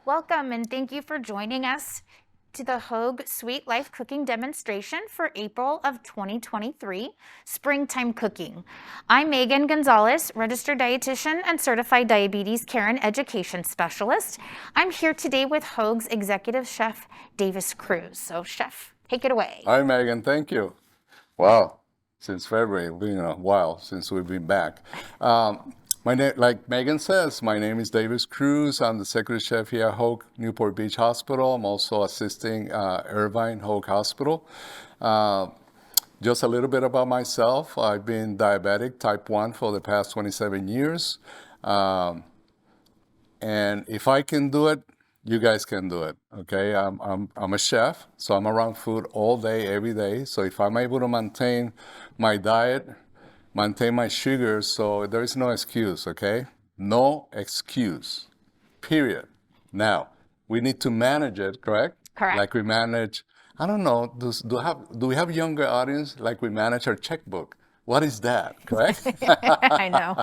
Welcome and thank you for joining us to the Hogue Sweet Life Cooking Demonstration for April of 2023, Springtime Cooking. I'm Megan Gonzalez, Registered Dietitian and Certified Diabetes Care and Education Specialist. I'm here today with Hogue's Executive Chef, Davis Cruz. So Chef, take it away. Hi, Megan. Thank you. Wow. Since February, it's been a while since we've been back. My name, like Megan says, my name is Davis Cruz. I'm the Executive Chef here at Hogue Newport Beach Hospital. I'm also assisting Irvine Hogue Hospital. Just a little bit about myself. I've been diabetic type 1 for the past 27 years. And if I can do it, you guys can do it, okay? I'm a chef, so I'm around food all day, every day. So if I'm able to maintain my diet, maintain my sugars, so there is no excuse, okay? No excuse, period. Now, we need to manage it, correct? Correct. Like we manage, I don't know, do we have younger audience? Like we manage our checkbook. What is that, correct? I know.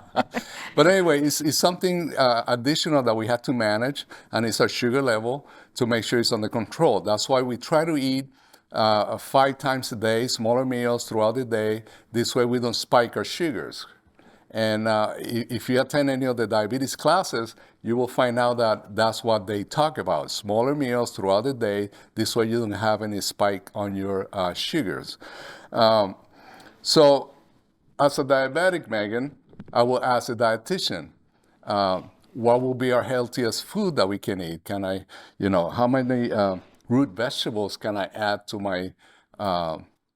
But anyway, it's something additional that we have to manage, and it's our sugar level to make sure it's under control. That's why we try to eat 5 times a day, smaller meals throughout the day. This way we don't spike our sugars. And if you attend any of the diabetes classes, you will find out that that's what they talk about, smaller meals throughout the day. This way you don't have any spike on your sugars. So as a diabetic, Megan, I will ask a dietitian, what will be our healthiest food that we can eat? Can I, how many root vegetables can I add to my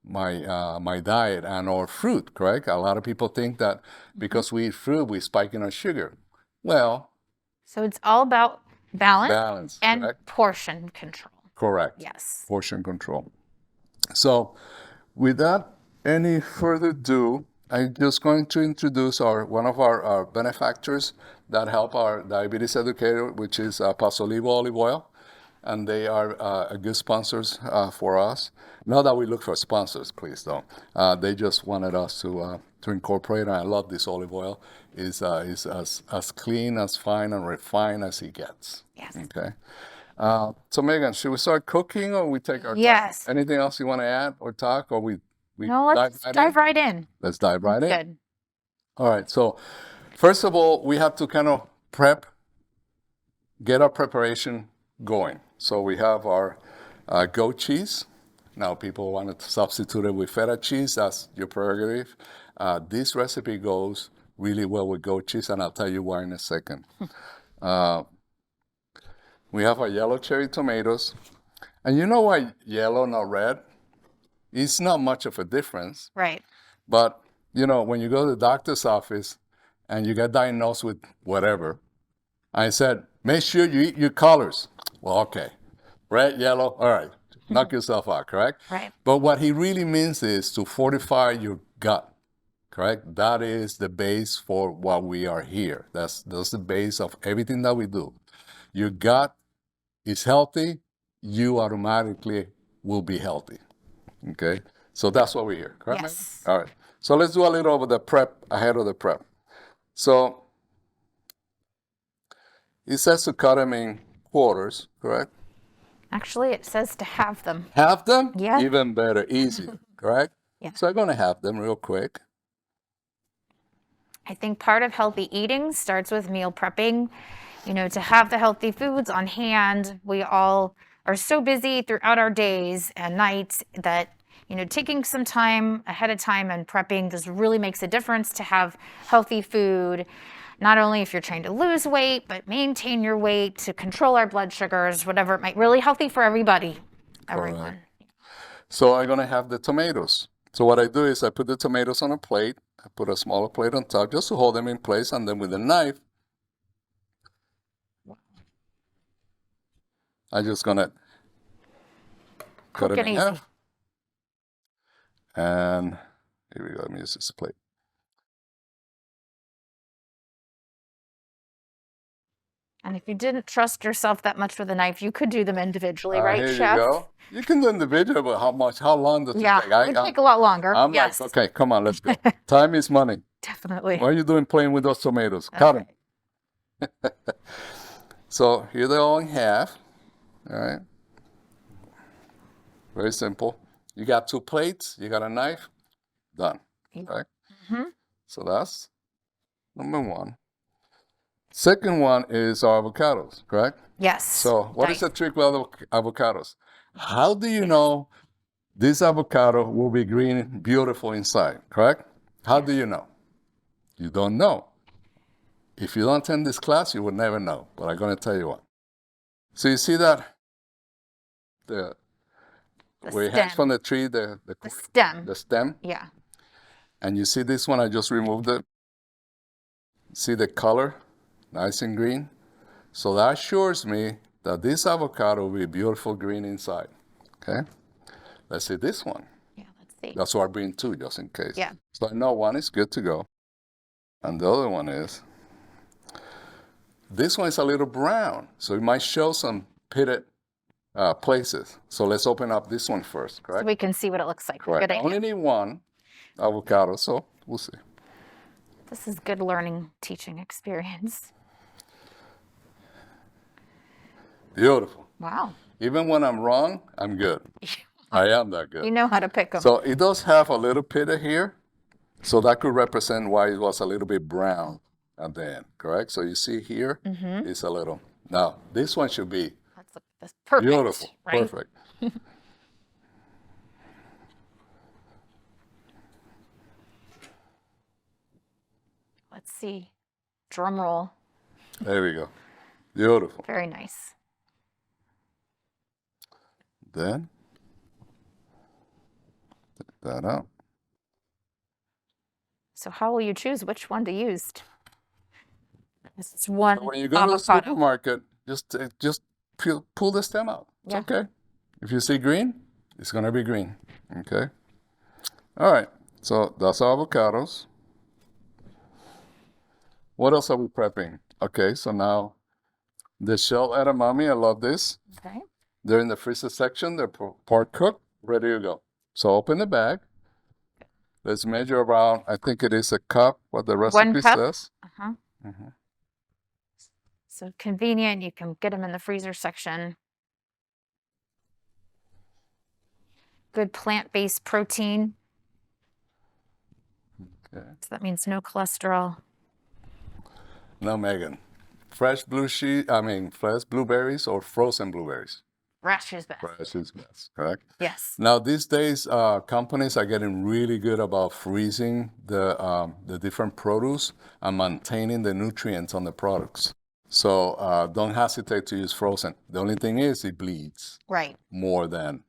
my diet and or fruit, correct? A lot of people think that because we eat fruit, we spike in our sugar. Well, So it's all about balance, balance, and correct? portion control. Correct. Yes. Portion control. So without any further ado, I'm just going to introduce one of our benefactors that help our diabetes educator, which is Pasolivo Olive Oil. And they are good sponsors for us. Not that we look for sponsors, please don't. They just wanted us to incorporate, and I love this olive oil. It's as clean, as fine, and refined as it gets. Yes. Okay. So Megan, should we start cooking or we take our Yes. time? Anything else you want to add or talk, or we No, let's dive right in. Let's dive right in. Good. All right. So first of all, we have to kind of get our preparation going. So we have our goat cheese. Now people want to substitute it with feta cheese. That's your prerogative. This recipe goes really well with goat cheese, and I'll tell you why in a second. We have our yellow cherry tomatoes. And you know why yellow, not red? It's not much of a difference. Right. But, when you go to the doctor's office and you get diagnosed with whatever, I said, make sure you eat your colors. Well, okay. Red, yellow, all right. Knock yourself out, correct? Right. But what he really means is to fortify your gut, correct? That is the base for what we are here. That's the base of everything that we do. Your gut is healthy, you automatically will be healthy, okay? So that's what we're here, correct? Yes. Megan? All right. So let's do a little of the prep, ahead of the prep. So it says to cut them in quarters, correct? Actually, it says to have them. Half them? Yeah. Even better, easier, correct? Yeah. So I'm going to half them real quick. I think part of healthy eating starts with meal prepping. To have the healthy foods on hand. We all are so busy throughout our days and nights that, taking some time ahead of time and prepping just really makes a difference to have healthy food. Not only if you're trying to lose weight, but maintain your weight, to control our blood sugars, whatever it might, really healthy for everybody, everyone. Correct. So I'm going to have the tomatoes. So what I do is I put the tomatoes on a plate. I put a smaller plate on top just to hold them in place. And then with a knife, I'm just going to cut Quick it and in easy. half. And here we go. Let me use this plate. And if you didn't trust yourself that much with a knife, you could do them individually, right, Here Chef? you go. You can do individual, but how long does it Yeah, take? it would take a lot longer. I'm Yes, like, okay, come on, let's go. Time is money. definitely. What are you doing playing with those tomatoes? Cut them. Okay. So here they're all in half. All right. Very simple. You got 2 plates, you got a knife, done. Right? So that's number 1. Second one is our avocados, correct? Yes. So what is the Dice. trick with avocados? How do you know this avocado will be green, beautiful inside, correct? How do you know? You don't know. If you don't attend this class, you will never know, but I'm going to tell you what. So you see that The where it hangs stem. from the tree, the Stem. stem, Yeah. and you see this one, I just removed it. See the color, nice and green. So that assures me that this avocado will be beautiful green inside. Okay, let's see this one. Yeah. Let's see. That's why I bring 2 just in case. Yeah. So I know one is good to go, and the other one is. This one is a little brown, so it might show some pitted places. So let's open up this one first, So correct? we can see what it looks like. Correct. Good I idea. only need 1 avocado, so we'll see. This is good learning, teaching experience. Beautiful. Wow. Even when I'm wrong, I'm good. I am that You good. know how to pick them. So it does have a little pitted here, so that could represent why it was a little bit brown at the end, correct? So you see here, it's a little. Now, this one should be Let's look at this. Perfect. beautiful, Right? perfect. Let's see. Drum roll. There we go. Beautiful. Very nice. Then, take that out. So how will you choose which one to use? This is one When you go to the avocado. supermarket, just pull the stem out. It's Yeah. okay. If you see green, it's gonna be green. Okay. All right. So that's our avocados. What else are we prepping? Okay. So now the shell edamame. I love this. Okay. They're in the freezer section. They're part cooked, ready to go. So open the bag. Let's measure around. I think it is a cup. What the recipe cup? says. Uh-huh. So convenient. You can get them in the freezer section. Good plant-based protein. Okay. So that means no cholesterol. Now, Megan, fresh blueberries or frozen blueberries? Fresh is best. Fresh is best, correct? Yes. Now, these days, companies are getting really good about freezing the different produce and maintaining the nutrients on the products. So don't hesitate to use frozen. The only thing is it bleeds Right. more than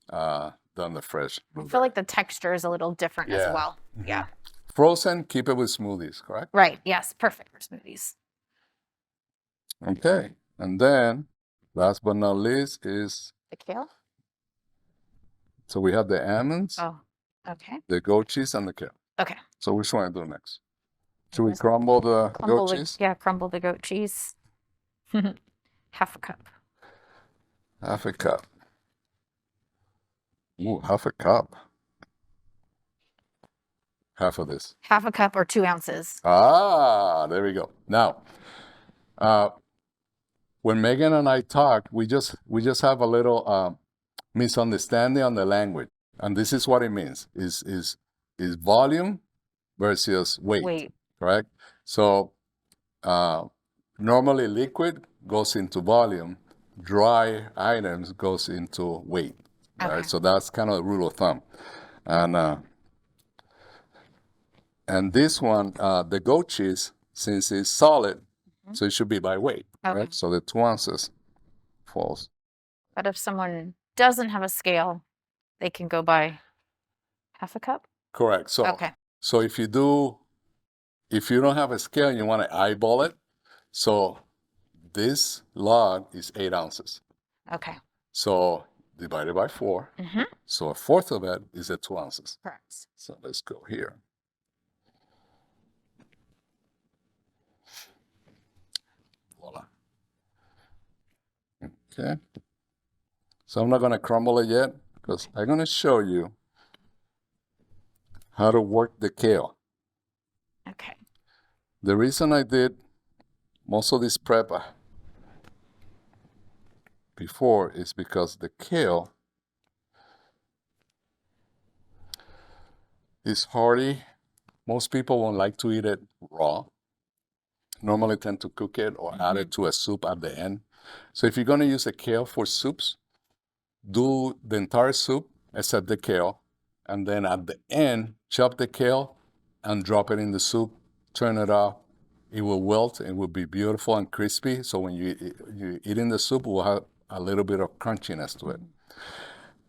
the fresh. I feel like the texture is a little different as Yeah. well. Yeah. Frozen, keep it with smoothies, correct? Right. Yes. Perfect for smoothies. Okay. And then, last but not least is, The kale? so we have the almonds, Oh, okay. the goat cheese, and the kale. Okay. So which one do next? Should we Let's crumble the Crumble goat the, cheese? yeah, crumble the goat cheese. Half a cup. Half a cup. Ooh, half a cup. Half of this. Half a cup or 2 ounces. Ah, there we go. Now, when Megan and I talk, we just have a little misunderstanding on the language, and this is what it means: is volume versus weight, Wait. correct? So normally liquid goes into volume, dry items goes into weight, right? Okay. So that's kind of the rule of thumb, and this one, the goat cheese, since it's solid, so it should be by weight, Okay. right? So the 2 ounces falls. But if someone doesn't have a scale, they can go by half a cup. Correct. So Okay. so if you don't have a scale and you want to eyeball it, so this log is 8 ounces. Okay. So divided by 4. Mm-hmm. So a fourth of it is at 2 ounces. Correct. So let's go here. Voila. Okay. So I'm not going to crumble it yet because I'm going to show you how to work the kale. Okay. The reason I did most of this prep before is because the kale is hearty. Most people won't like to eat it raw. Normally tend to cook it or add it to a soup at the end. So if you're going to use a kale for soups, do the entire soup except the kale, and then at the end, chop the kale and drop it in the soup, turn it off. It will wilt, it will be beautiful and crispy. So when you eat in the soup, it will have a little bit of crunchiness to it.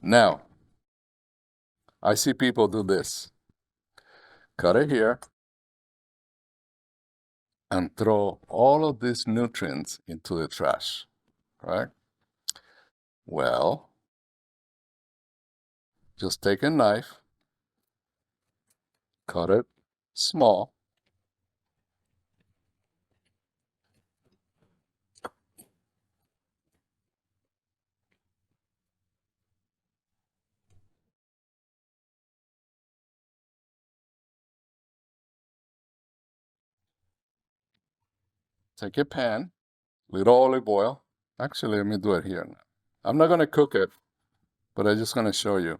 Now, I see people do this. Cut it here and throw all of these nutrients into the trash, right? Well, just take a knife, cut it small, take a pan, little olive oil. Actually, let me do it here now. I'm not going to cook it, but I'm just going to show you.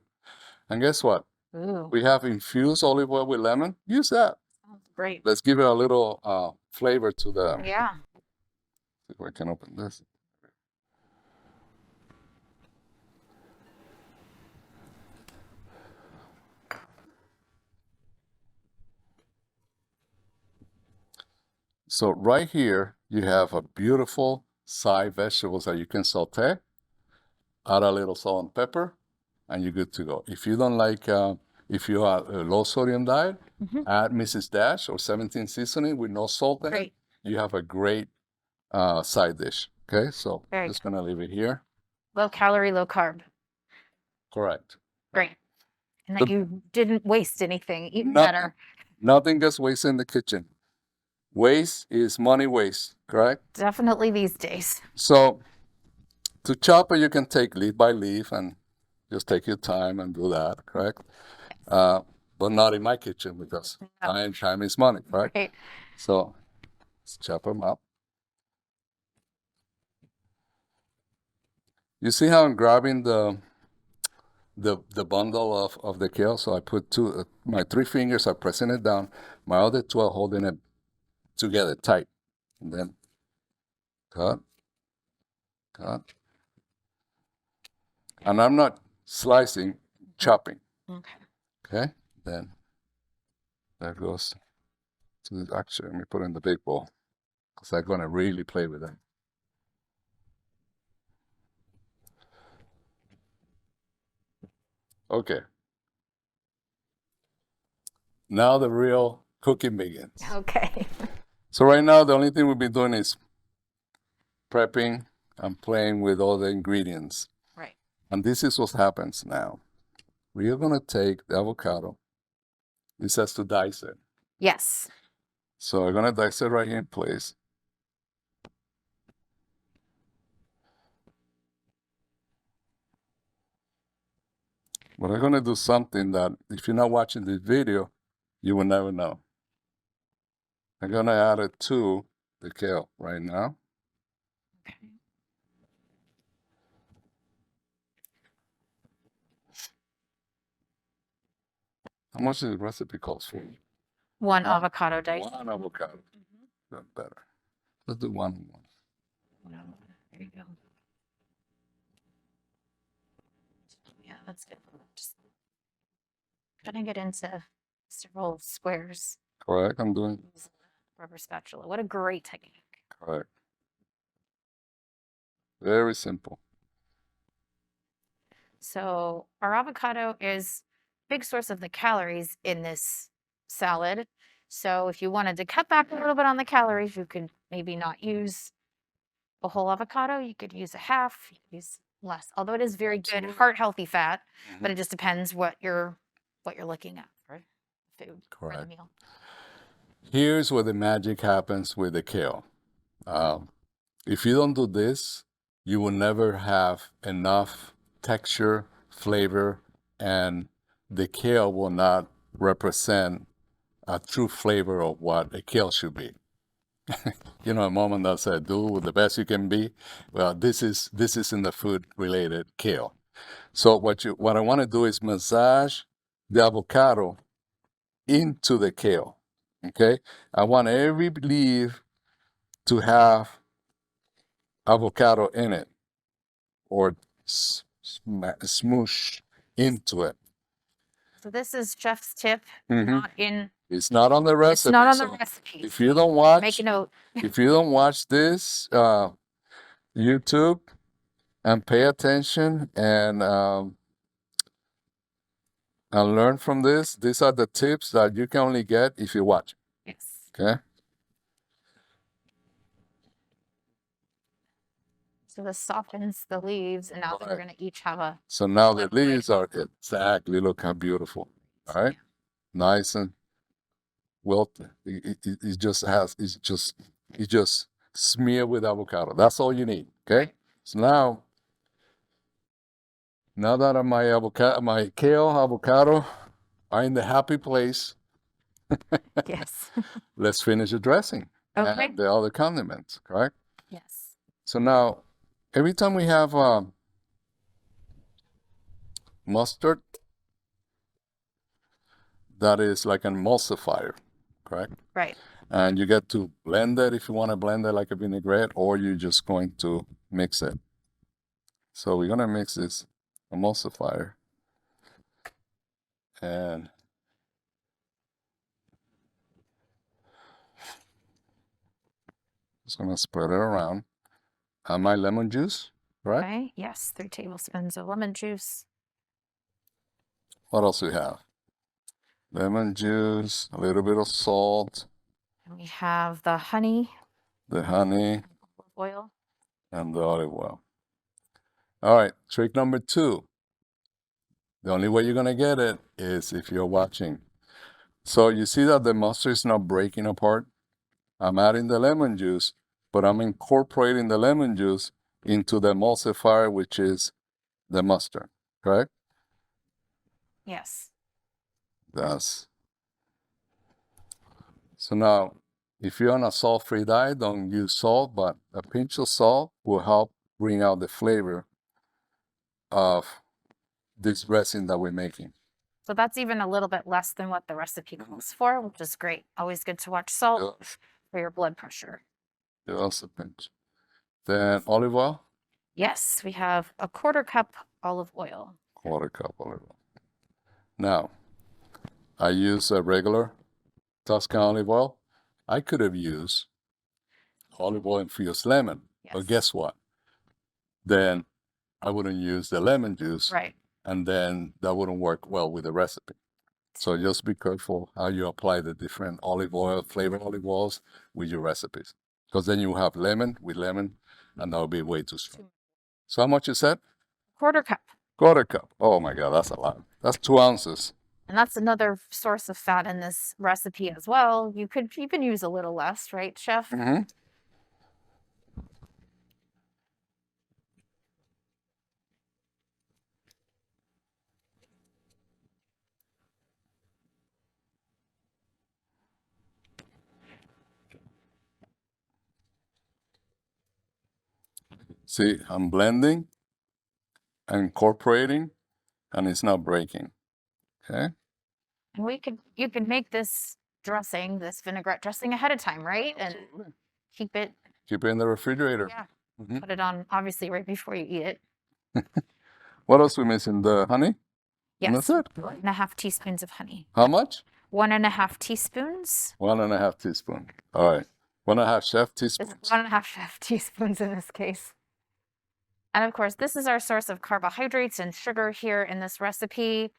And guess what? Ooh, We have infused olive oil with lemon. Use that. sounds great. Let's give it a little flavor to the. Yeah. See if I can open this. So right here, you have a beautiful side vegetables that you can saute, add a little salt and pepper, and you're good to go. If you don't like, if you are a low sodium diet, add Mrs. Dash or 17 seasoning with no salt in it. Great. You have a great side dish. Okay, so Very just gonna leave it here. Low calorie, low carb. Correct. Great. And that The- you didn't waste anything, even Nothing. better. Nothing gets wasted in the kitchen. Waste is money waste, correct? Definitely these days. So to chop it, you can take leaf by leaf and just take your time and do that, correct? But not in my kitchen because time is money, right? Right. So let's chop them up. You see how I'm grabbing the bundle of the kale? So I put my 3 fingers are pressing it down, my other 2 are holding it together tight, and then cut. And I'm not slicing, chopping. Okay. Okay, then that goes to the, actually, let me put it in the big bowl because I'm gonna really play with it. Okay. Now the real cooking begins. Okay. So right now, the only thing we've been doing is prepping and playing with all the ingredients. Right. And this is what happens now. We are gonna take the avocado. This has to dice it. Yes. So I'm gonna dice it right here in place. But I'm gonna do something that if you're not watching this video, you will never know. I'm gonna add it to the kale right now. Okay. How much does the recipe calls for? One avocado dice. One avocado. That's better. Let's do one. There you go. Yeah, that's good. Just cutting it into several squares. Correct. I'm doing Use a rubber spatula. What a great technique. correct. Very simple. So our avocado is a big source of the calories in this salad. So if you wanted to cut back a little bit on the calories, you could maybe not use a whole avocado. You could use a half, you could use less. Although it is very good heart healthy fat, but it just depends what you're looking at for food for the Correct. meal. Here's where the magic happens with the kale. If you don't do this, you will never have enough texture, flavor, and the kale will not represent a true flavor of what a kale should be. You know, a moment that said, "Do the best you can be." Well, this is in the food related kale. So what I want to do is massage the avocado into the kale. Okay, I want every leaf to have avocado in it, or smoosh into it. So this is chef's tip, Mhm. not in, It's not on the it's recipe. not on the So recipe. if you don't Make watch, a note. if you don't watch this YouTube and pay attention and learn from this, these are the tips that you can only get if you watch. Yes. Okay. So this softens the leaves, and now that we're Right. going to each have a So now the flip leaves are exactly, look how beautiful. All right. Nice and well, it just has, it's just smeared with avocado. That's all you need. Okay. So now that my kale avocado are in the happy place, Yes. let's finish the dressing Okay. and the other condiments, correct? Yes. So now, every time we have mustard, that is like an emulsifier, correct? Right. And you get to blend it if you want to blend it like a vinaigrette, or you're just going to mix it. So we're gonna mix this emulsifier, and just gonna spread it around. And my lemon juice, right? Okay. Yes. 3 tablespoons of lemon juice. What else we have? Lemon juice, a little bit of salt, And we have the honey, the honey, olive oil. and the olive oil. All right, trick number 2. The only way you're gonna get it is if you're watching. So you see that the mustard is not breaking apart? I'm adding the lemon juice, but I'm incorporating the lemon juice into the emulsifier, which is the mustard, correct? Yes. That's so now if you're on a salt-free diet, don't use salt, but a pinch of salt will help bring out the flavor of this dressing that we're making. So that's even a little bit less than what the recipe calls for, which is great. Always good to watch salt for your blood pressure. Just a pinch. Then olive oil, Yes, we have a 1/4 cup olive oil. 1/4 cup olive oil. Now, I use a regular Tuscan olive oil. I could have used olive oil infused lemon, but Yes. guess what? Then I wouldn't use the lemon juice, Right. and then that wouldn't work well with the recipe. So just be careful how you apply the different olive oil, flavored olive oils with your recipes, because then you have lemon with lemon, and that would be way too strong. So how much you said? 1/4 cup. 1/4 cup. Oh my God, that's a lot. That's 2 ounces. And that's another source of fat in this recipe as well. You could even use a little less, right, chef? Mm-hmm. See, I'm blending, incorporating, and it's not breaking. Okay. And you could make this dressing, this vinaigrette dressing ahead of time, right? And Absolutely. keep it, Keep it in the refrigerator. yeah, Mhm. put it on obviously right before you eat it. What else we missing? The honey? And Yes. that's it. 1.5 teaspoons of honey. How much? 1.5 teaspoons. 1.5 teaspoon. All right. 1.5 chef It's teaspoons. 1.5 chef teaspoons in this case. And of course, this is our source of carbohydrates and sugar here in this recipe.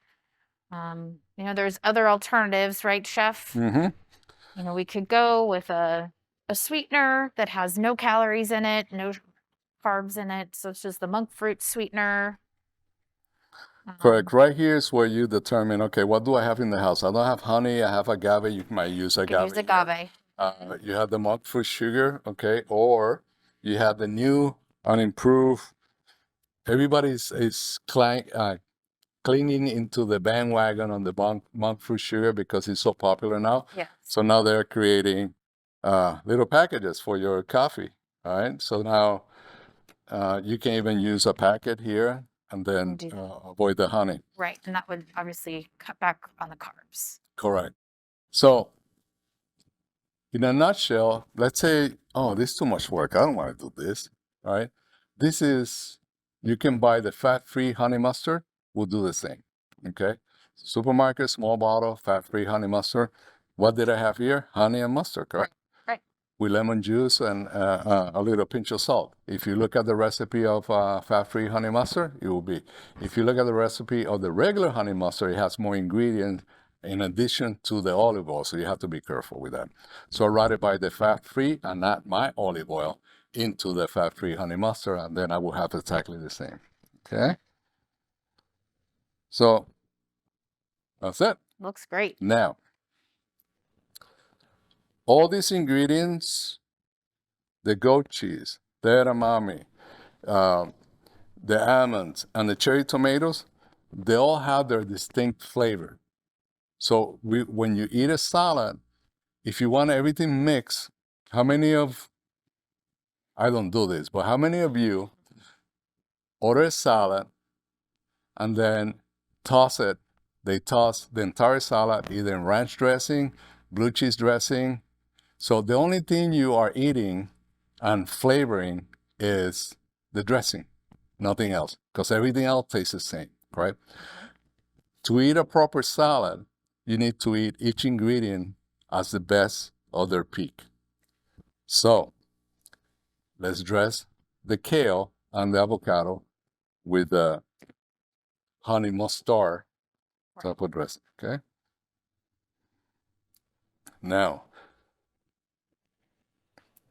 You know, there's other alternatives, right, chef? Mm-hmm. You know, we could go with a sweetener that has no calories in it, no carbs in it. So it's just the monk fruit sweetener. Correct. Right here is where you determine, okay, what do I have in the house? I don't have honey. I have agave. You might use You agave. could use agave. You have the monk fruit sugar, okay, or you have the new unimproved. Everybody's clinging into the bandwagon on the monk fruit sugar because it's so popular now. Yes. So now they're creating little packages for your coffee. All right. So now you can even use a packet here and then Do that. avoid the honey. Right, and that would obviously cut back on the carbs. Correct. So in a nutshell, let's say, oh, this is too much work. I don't want to do this. All right. This is, you can buy the fat-free honey mustard. We'll do the same. Okay. Supermarket, small bottle, fat-free honey mustard. What did I have here? Honey and mustard, correct? Right. With lemon juice and a little pinch of salt. If you look at the recipe of fat-free honey mustard, it will be. If you look at the recipe of the regular honey mustard, it has more ingredients in addition to the olive oil, so you have to be careful with that. So I run it by the fat-free and add my olive oil into the fat-free honey mustard, and then I will have exactly the same. Okay? So that's it. Looks great. Now, all these ingredients, the goat cheese, the edamame, the almonds, and the cherry tomatoes, they all have their distinct flavor. So when you eat a salad, if you want everything mixed, how many of, I don't do this, but how many of you order a salad and then they toss the entire salad either in ranch dressing, blue cheese dressing. So the only thing you are eating and flavoring is the dressing, nothing else, because everything else tastes the same, right? To eat a proper salad, you need to eat each ingredient as the best of their peak. So let's dress the kale and the avocado with the honey mustard type of dressing, okay? Now,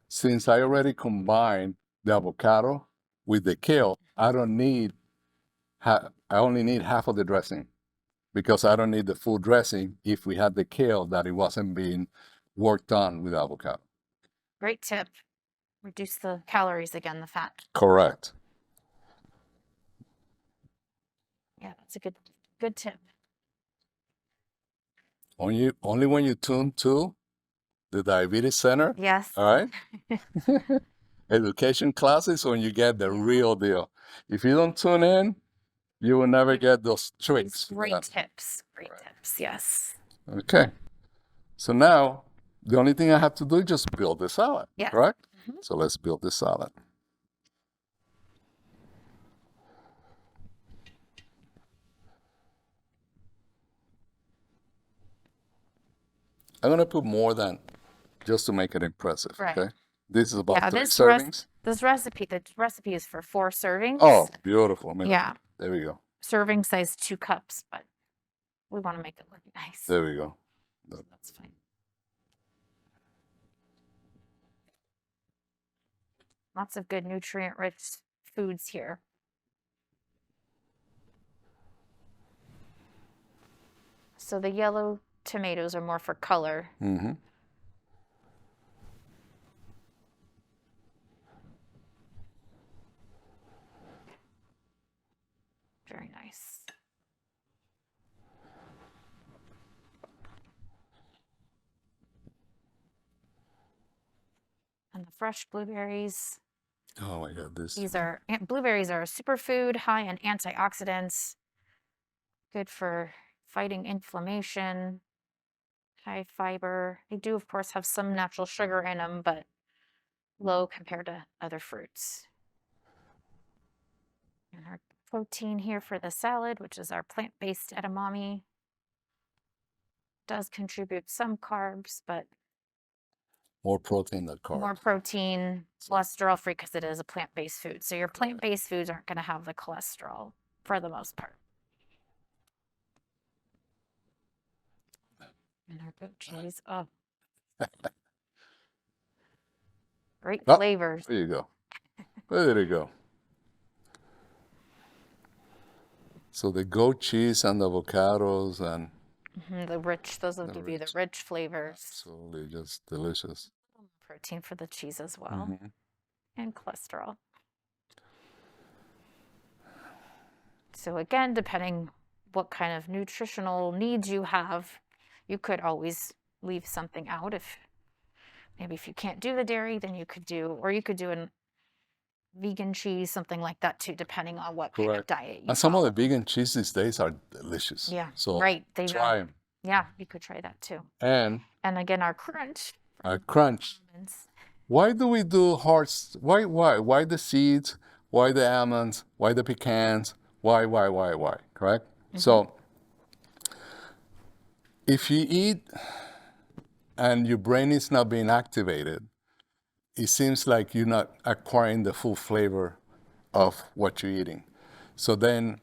since I already combined the avocado with the kale, I only need half of the dressing, because I don't need the full dressing if we had the kale that it wasn't being worked on with avocado. Great tip. Reduce the calories again, the fat. Correct. Yeah, that's a good tip. Only when you tune to the Diabetes Center, Yes. all right? Education classes, when you get the real deal. If you don't tune in, you will never get those tricks. Great tips. Great tips. Yes. Okay. So now, the only thing I have to do is just build the salad, Yeah. correct? So let's build the salad. I'm going to put more than just to make it impressive, Right. okay? This is about Yeah, 3 this servings. the recipe is for 4 servings. Oh, beautiful. I mean, Yeah. there we go. Serving size 2 cups, but we want to make it look nice. There we go. That's fine. Lots of good nutrient-rich foods here. So the yellow tomatoes are more for color. Mm-hmm. Very nice. And the fresh blueberries. Oh my God, this. Blueberries are a superfood high in antioxidants, good for fighting inflammation, high fiber. They do, of course, have some natural sugar in them, but low compared to other fruits. And our protein here for the salad, which is our plant-based edamame, does contribute some carbs, but More protein than carbs. more protein, cholesterol-free, because it is a plant-based food. So your plant-based foods aren't going to have the cholesterol for the most part. And our goat cheese, oh. Great Oh, flavors. There you go. There you go. So the goat cheese and the avocados and Those will give you the rich flavors. absolutely just delicious. Protein for the cheese as well, Mhm. and cholesterol. So again, depending what kind of nutritional needs you have, you could always leave something out if maybe if you can't do the dairy, then you could do, or you could do a vegan cheese, something like that too, depending on what kind of Correct. diet you And some of the follow. vegan cheese these days are delicious. Yeah, So right. They try them. yeah, you could try that too. And And again, our crunch a crunch. almonds. Why do we do hearts? Why the seeds? Why the almonds? Why the pecans? Why? Correct? So if you eat and your brain is not being activated, it seems like you're not acquiring the full flavor of what you're eating. So then,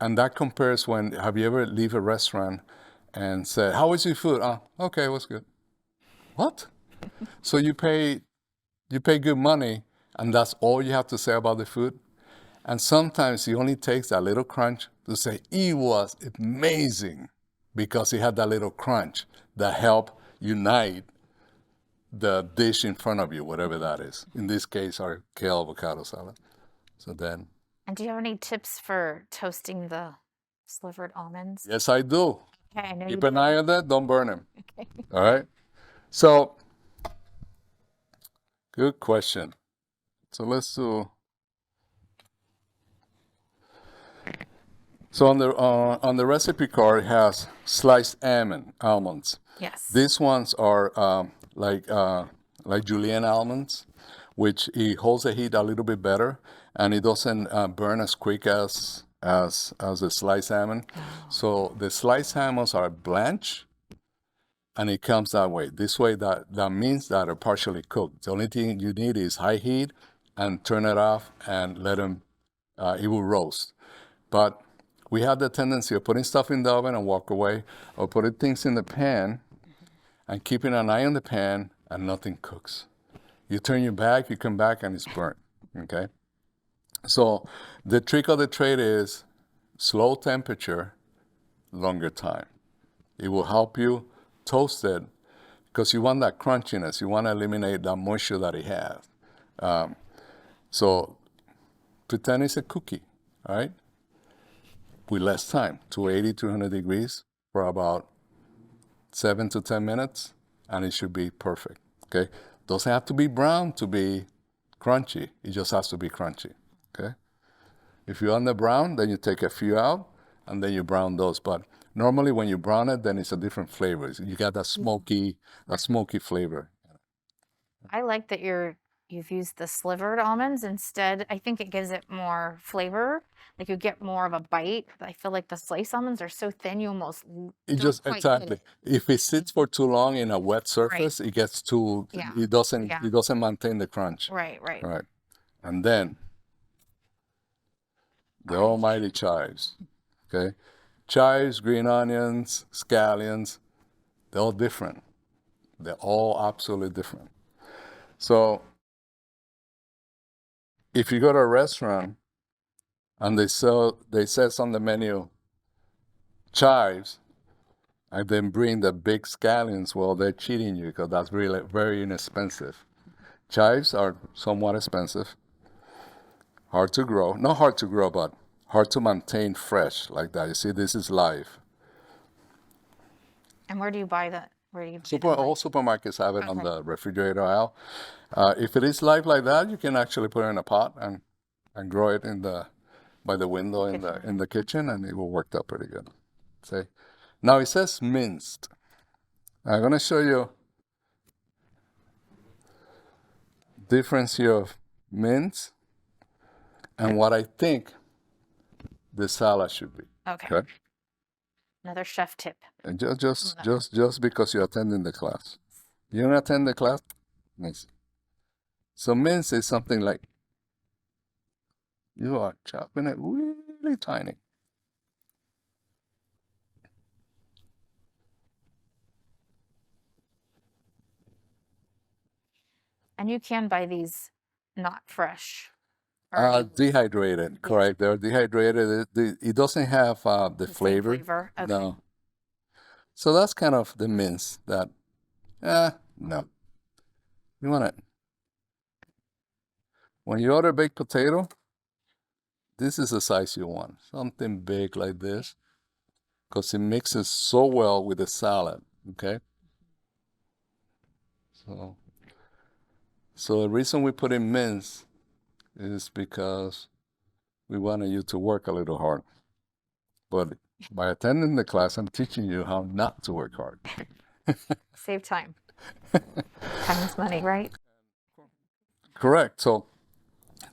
and that compares when, have you ever leave a restaurant and said, how was your food? Okay, it was good. What? So you pay good money and that's all you have to say about the food? And sometimes it only takes that little crunch to say, it was amazing because it had that little crunch that helped unite the dish in front of you, whatever that is. In this case, our kale avocado salad. So then, And do you have any tips for toasting the slivered almonds? yes, I do. Okay, I know you Keep do. an eye on that. Don't burn them. Okay. All right. So, good question. So let's do. So on the recipe card, it has sliced almonds. Yes. These ones are like julienne almonds, which it holds the heat a little bit better, and it doesn't burn as quick as the sliced salmon. So the sliced almonds are blanched, and it comes that way. This way, that means that are partially cooked. The only thing you need is high heat, and turn it off and let them. It will roast, but we have the tendency of putting stuff in the oven and walk away, or putting things in the pan and keeping an eye on the pan and nothing cooks. You turn your back, you come back and it's burnt, okay? So the trick of the trade is slow temperature, longer time. It will help you toast it because you want that crunchiness. You want to eliminate that moisture that it has. So pretend it's a cookie, all right? With less time, 280, 200 degrees for about 7 to 10 minutes, and it should be perfect, okay? Doesn't have to be brown to be crunchy. It just has to be crunchy, okay? If you're on the brown, then you take a few out, and then you brown those. But normally when you brown it, then it's a different flavor. You got that smoky flavor. I like that you've used the slivered almonds instead. I think it gives it more flavor. Like you get more of a bite. I feel like the sliced almonds are so thin, you almost It don't just quite get exactly. it. If it sits for too long in a wet surface, it gets too. Yeah. It doesn't. Yeah. It doesn't maintain the crunch. Right. Right. And then the almighty chives. Okay, chives, green onions, scallions. They're all different. They're all absolutely different. So if you go to a restaurant and they says on the menu chives, and then bring the big scallions, well, they're cheating you because that's really very inexpensive. Chives are somewhat expensive, hard to grow. Not hard to grow, but hard to maintain fresh like that. You see, this is live. And where do you buy that? Where do you buy them? All supermarkets have it on Okay. the refrigerator aisle. If it is live like that, you can actually put it in a pot and grow it by the window in the kitchen, and it will work out pretty good. See, now it says minced. I'm gonna show you difference here of mince and what I think the salad should be. Okay. Okay, Another chef tip. and just because you're attending the class, you don't attend the class. Nice. So mince is something like you are chopping it really tiny. And you can buy these not fresh. already. Dehydrated, correct. They're dehydrated. It doesn't have the The same flavor. flavor. Okay. No. So that's kind of the mince that, no. You want it. When you order baked potato, this is the size you want. Something big like this, because it mixes so well with the salad, okay? So So the reason we put in mince is because we wanted you to work a little hard. But by attending the class, I'm teaching you how not to work hard. Save time. Time is money, right? Correct. So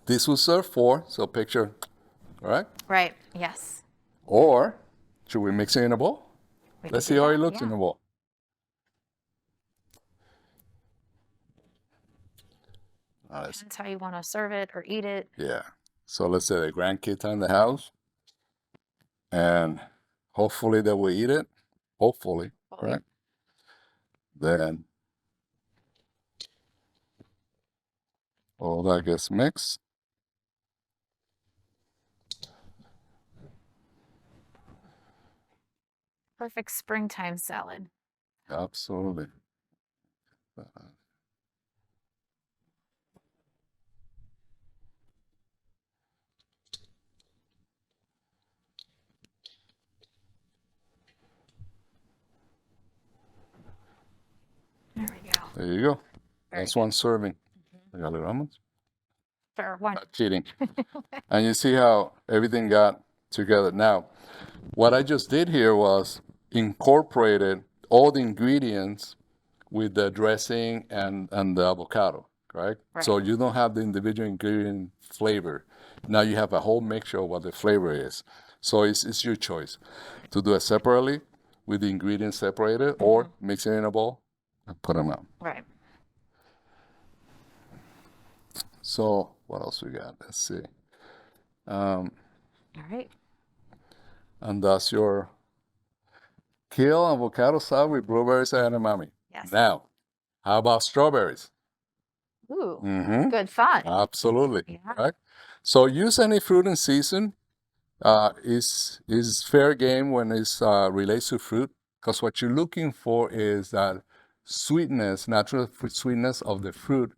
this will serve 4. So picture, all right? Right. Yes. Or should we mix it in a bowl? We Let's could see do how that, it looks yeah. in a bowl. Depends how you want to serve it or eat it. Yeah. So let's say the grandkids are in the house, and hopefully they will eat it. Hopefully, right? Then all that gets mixed. Perfect springtime salad. Absolutely. There we go. There you go. Very That's 1 serving. I got little almonds. Fair one. Not cheating. And you see how everything got together. Now, what I just did here was incorporated all the ingredients with the dressing and the avocado, right? So you don't have the individual ingredient flavor. Now you have a whole mixture of what the flavor is. So it's your choice to do it separately with the ingredients separated or mix it in a bowl and put them out. Right. So what else we got? Let's see. All right. And that's your kale avocado salad with blueberries and edamame. Yes. Now, how about strawberries? Ooh, Mm-hmm. good fun. Absolutely. Yeah. Right. So use any fruit in season. Is fair game when it relates to fruit, because what you're looking for is that sweetness, natural sweetness of the fruit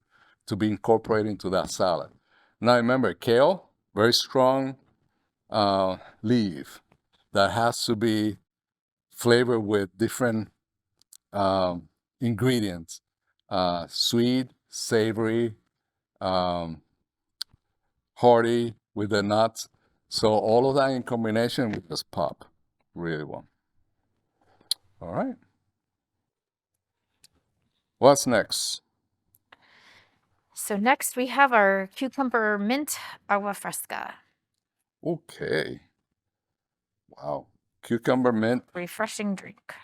to be incorporated into that salad. Now remember, kale, very strong leaf that has to be flavored with different ingredients, sweet, savory, hearty with the nuts. So all of that in combination will just pop really well. All right. What's next? So next we have our cucumber mint agua fresca. Okay. Wow. Cucumber mint. Refreshing drink.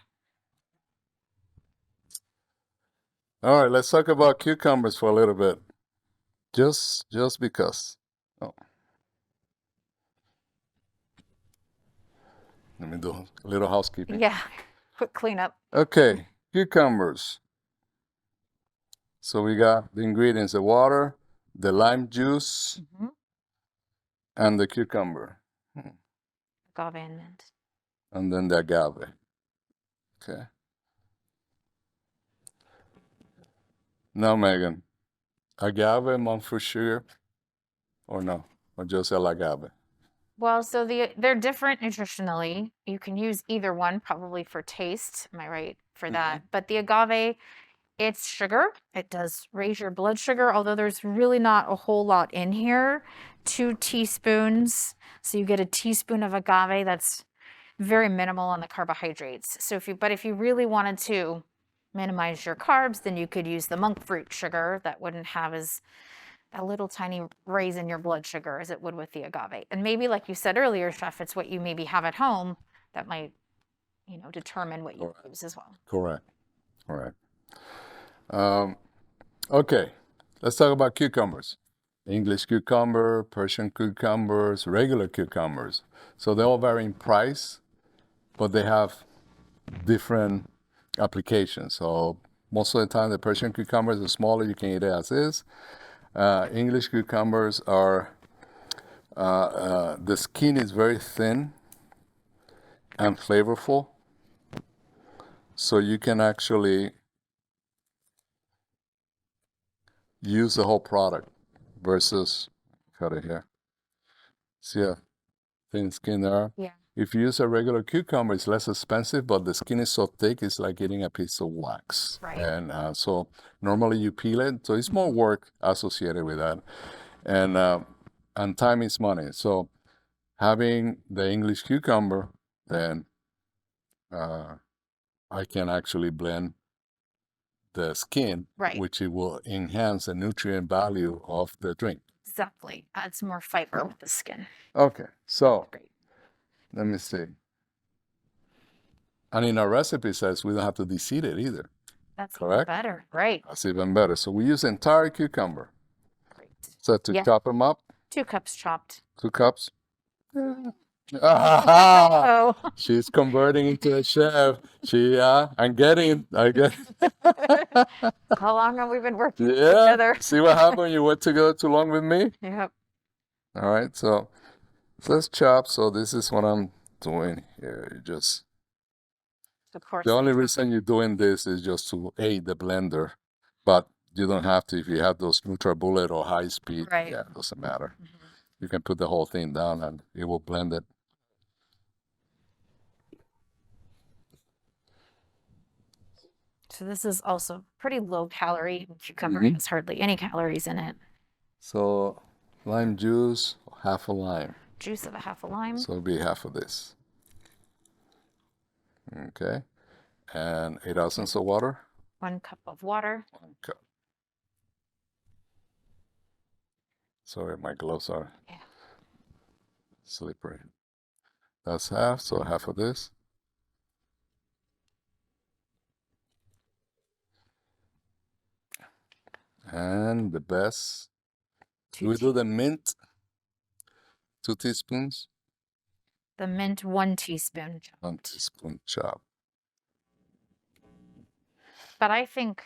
All right, let's talk about cucumbers for a little bit. Just because. Oh. Let me do a little housekeeping. Yeah. Quick cleanup. Okay, cucumbers. So we got the ingredients, the water, the lime juice, and the cucumber. Agave and mint. And then the agave. Okay. Now, Megan, agave, monk fruit sugar, or no? Or just el agave? Well, so they're different nutritionally. You can use either one probably for taste. Am I right for that? But the agave, it's sugar. It does raise your blood sugar, although there's really not a whole lot in here. 2 teaspoons. So you get a teaspoon of agave. That's very minimal on the carbohydrates. So if you really wanted to minimize your carbs, then you could use the monk fruit sugar. That wouldn't have as a little tiny raise in your blood sugar as it would with the agave. And maybe, like you said earlier, Chef, it's what you maybe have at home that might, determine what you use as well. Correct. All right. Okay, let's talk about cucumbers. English cucumber, Persian cucumbers, regular cucumbers. So they all vary in price, but they have different applications. So most of the time, the Persian cucumbers are smaller. You can eat it as is. English cucumbers are, the skin is very thin and flavorful. So you can actually use the whole product versus, cut it here. See how thin skin there are? Yeah. If you use a regular cucumber, it's less expensive, but the skin is so thick, it's like eating a piece of wax. Right. And so normally you peel it, so it's more work associated with that. And time is money. So having the English cucumber, then I can actually blend the skin, Right. which it will enhance the nutrient value of the drink. Exactly. Adds more fiber with the skin. Okay, so Great. let me see. And in our recipe says we don't have to deseed it either. That's Correct. even better. Right. That's even better. So we use entire cucumber. Great. So to Yeah. chop them up, 2 cups chopped. 2 cups. Ah, Oh. she's converting into a chef. I'm getting, I get. How long have we been working Yeah. together? See what happened when you work together too long with me? Yep. All right. So let's chop. So this is what I'm doing here. You just, Of course. the only reason you're doing this is just to aid the blender, but you don't have to if you have those NutriBullet or high speed. Right. Yeah, it doesn't matter. You can put the whole thing down and it will blend it. So this is also pretty low calorie. Cucumber Mhm. has hardly any calories in it. So lime juice, half a lime. Juice of a half a lime. So it'll be half of this. Okay. And 8 ounces of water. 1 cup of water. 1 cup. Sorry, my gloves are Yeah. slippery. That's half, so half of this. And the best, do we do the mint? 2 teaspoons? The mint, 1 teaspoon. 1 teaspoon chop. But I think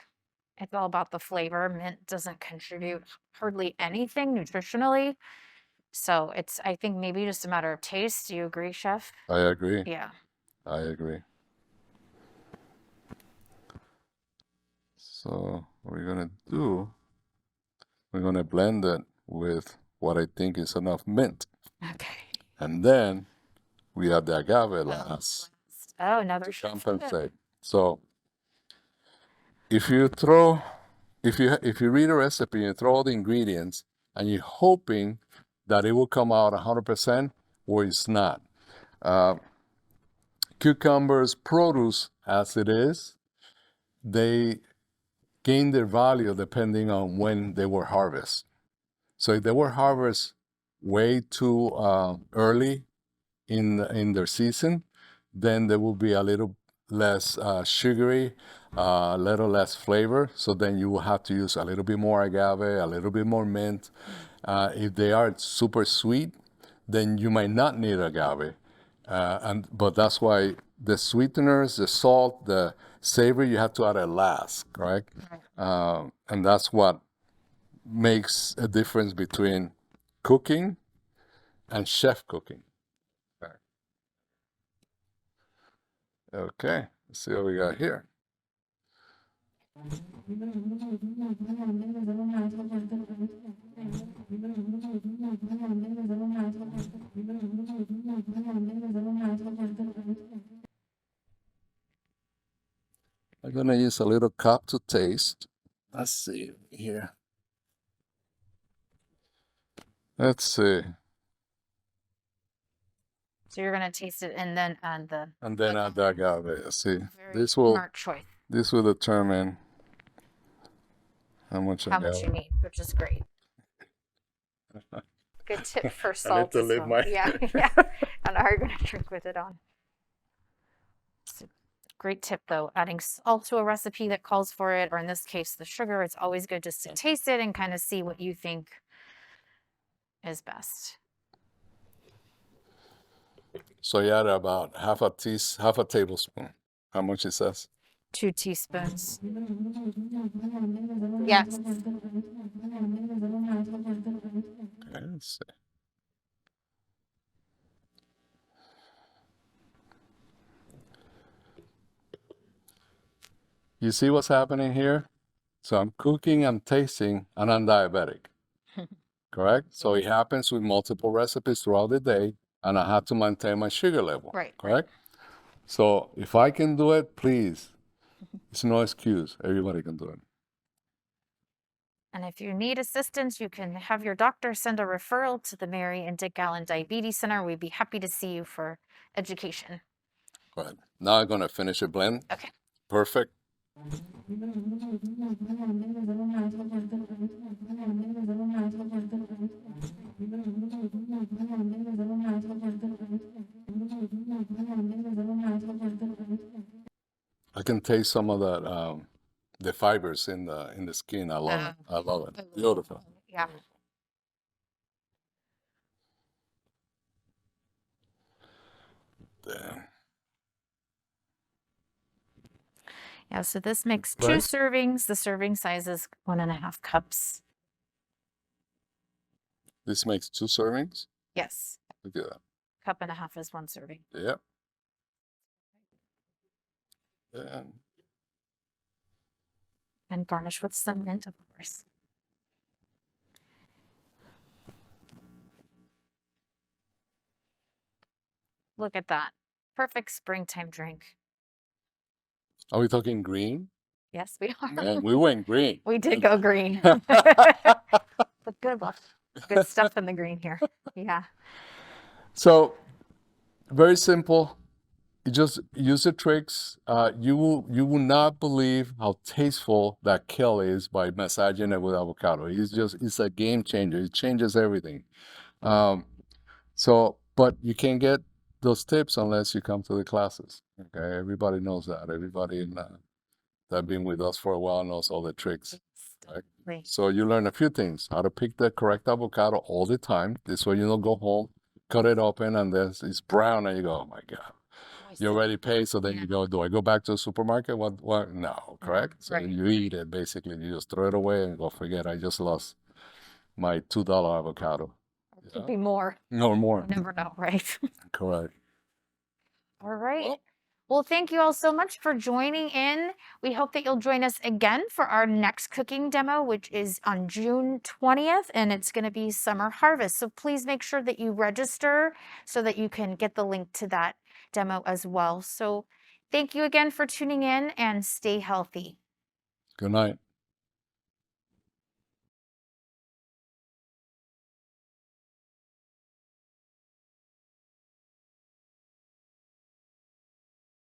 it's all about the flavor. Mint doesn't contribute hardly anything nutritionally. So it's, I think, maybe just a matter of taste. Do you agree, Chef? I agree. Yeah. I agree. So what we're gonna do, we're gonna blend it with what I think is enough mint. Okay. And then we add the agave last Oh, another to chef tip. compensate. So if you throw, if you read a recipe and throw all the ingredients and you're hoping that it will come out 100%, or it's not. Cucumbers, produce as it is, they gain their value depending on when they were harvested. So if they were harvested way too early in their season, then they will be a little less sugary, a little less flavor. So then you will have to use a little bit more agave, a little bit more mint. If they are super sweet, then you might not need agave. But that's why the sweeteners, the salt, the savory, you have to add it last, correct? And that's what makes a difference between cooking and chef cooking. Okay, let's see what we got here. I'm gonna use a little cup to taste. Let's see here. Let's see. So you're gonna taste it and then add the And then add the agave. See, very this will smart choice. this will determine how much How much agave. you need, which is great. Good tip for I need salt. to as leave well. my- Yeah, yeah. And are you gonna drink with it on? It's a great tip though, adding salt to a recipe that calls for it, or in this case, the sugar. It's always good just to taste it and kind of see what you think is best. So you add about half a tablespoon. How much it says? 2 teaspoons. Yes. Okay, let's see. You see what's happening here? So I'm cooking, I'm tasting, and I'm diabetic. Correct? So it happens with multiple recipes throughout the day. and I have to maintain my sugar level. Right, right. Correct? So if I can do it, please, it's no excuse. Everybody can do it. And if you need assistance, you can have your doctor send a referral to the Mary and Dick Allen Diabetes Center. We'd be happy to see you for education. Go ahead. Now I'm going to finish a blend. Okay. Perfect. I can taste some of that, the fibers in the skin. I love it. I love it. Beautiful. Yeah. Damn. Yeah, so this makes 2 Right. servings. The serving size is 1.5 cups. This makes 2 servings. Yes, Look at that. 1.5 cups is 1 serving. Yep. Yeah. And garnish with some mint, of course. Look at that. Perfect springtime drink. Are we talking green? Yes, we are. Man, we went green. We did go green. But good luck. Good stuff in the green here. Yeah. So, very simple. You just use the tricks. You will not believe how tasteful that kale is by massaging it with avocado. It's a game changer. It changes everything. But you can't get those tips unless you come to the classes. Okay, everybody knows that. Everybody that's been with us for a while knows all the tricks. Right? Definitely. So you learn a few things: how to pick the correct avocado all the time. This way you don't go home, cut it open, and then it's brown, and you go, "Oh my God." You already paid, so then you go, do I go back to the supermarket? What? No, correct? So right. you eat it, basically. You just throw it away and go, forget, I just lost my $2 avocado. Could be more. No more. You never know, right? Correct. All right. Well, thank you all so much for joining in. We hope that you'll join us again for our next cooking demo, which is on June 20th, and it's going to be Summer Harvest. So please make sure that you register so that you can get the link to that demo as well. So thank you again for tuning in and stay healthy. Good night.